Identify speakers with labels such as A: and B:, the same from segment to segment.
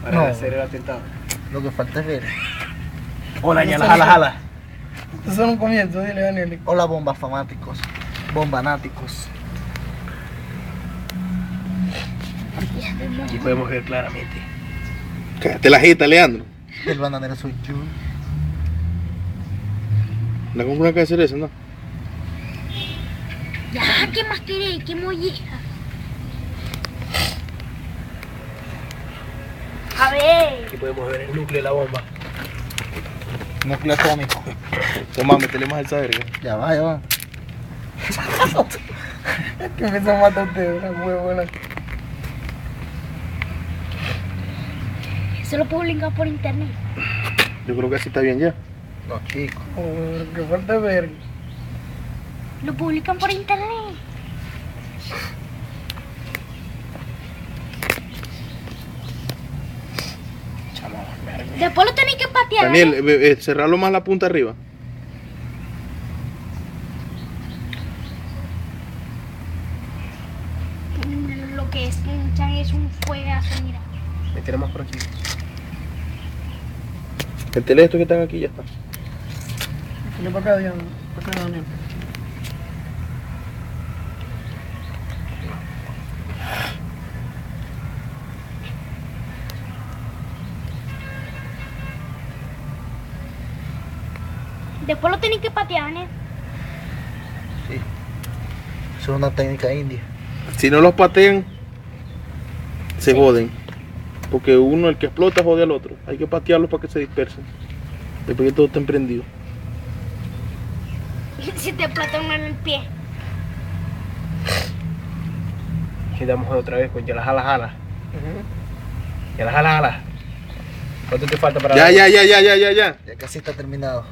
A: para hacer el atentado.
B: Lo que falta es ver.
A: Hola, ya la jala.
C: Esto es un comienzo, dile Daniel.
B: Hola, bombas fanáticos. Bombanáticos.
A: Aquí podemos ver claramente.
D: Cállate la jeta, Leandro.
B: El bananero soy yo.
D: La compro una caja de cereza, ¿no?
E: Ya, ¿qué más queréis? ¿Qué molleja? A ver.
A: Aquí podemos ver el núcleo de la bomba.
B: Núcleo atómico.
D: Toma, metele más esa verga.
B: Ya va, ya va.
C: Que me se mata usted, una huevona.
E: Eso lo publican por internet.
D: Yo creo que así está bien ya.
B: No, chico.
C: Oh, que falta ver.
E: Lo publican por internet. Después lo tenéis que patear.
D: Daniel, cerrarlo más la punta arriba.
E: Lo que es un fuegazo, mira.
A: Metele más por aquí.
D: Métele esto que están aquí y ya está.
C: Dile para acá, Diana. Para acá, Daniel.
E: Después lo tenéis que patear, ¿eh?
B: Sí. Eso es una técnica india.
D: Si no los patean, se joden. Porque uno, el que explota, jode al otro. Hay que patearlos para que se dispersen. Después que todo está emprendido.
E: Si te explota uno en el pie.
A: Aquí damos otra vez con ya la jala. Ya la jala. ¿Cuánto te falta para
D: Ya.
B: Ya casi está terminado.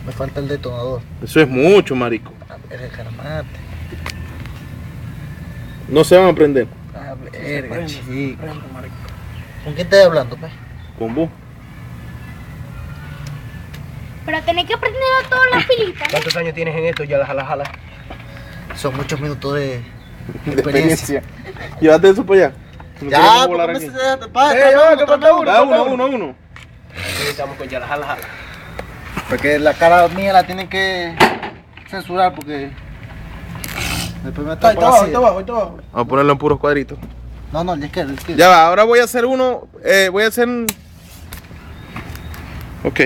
B: Me falta el detonador.
D: Eso es mucho, marico.
B: A ver, calmate.
D: No se van a prender.
B: A ver,
C: Prende,
B: chico.
C: prende, marico.
B: ¿Con quién estás hablando, pues?
D: Con vos.
E: Pero tenéis que prender todas las pilitas.
A: ¿Cuántos años tienes en esto? Ya la jala.
B: Son muchos minutos de
D: De
B: experiencia.
D: experiencia. Llévate eso para allá. No
B: Ya,
D: queremos
B: ¿por
D: volar
B: qué me
D: aquí.
B: se
A: que falta uno.
D: Da uno.
A: Aquí estamos con ya la jala.
B: Porque la cara mía la tienen que censurar porque después me
C: Está
B: está
C: abajo, está abajo, está abajo.
D: Vamos a ponerlo en puros cuadritos.
B: No, el de izquierda.
D: Ya va, ahora voy a hacer uno. Ok.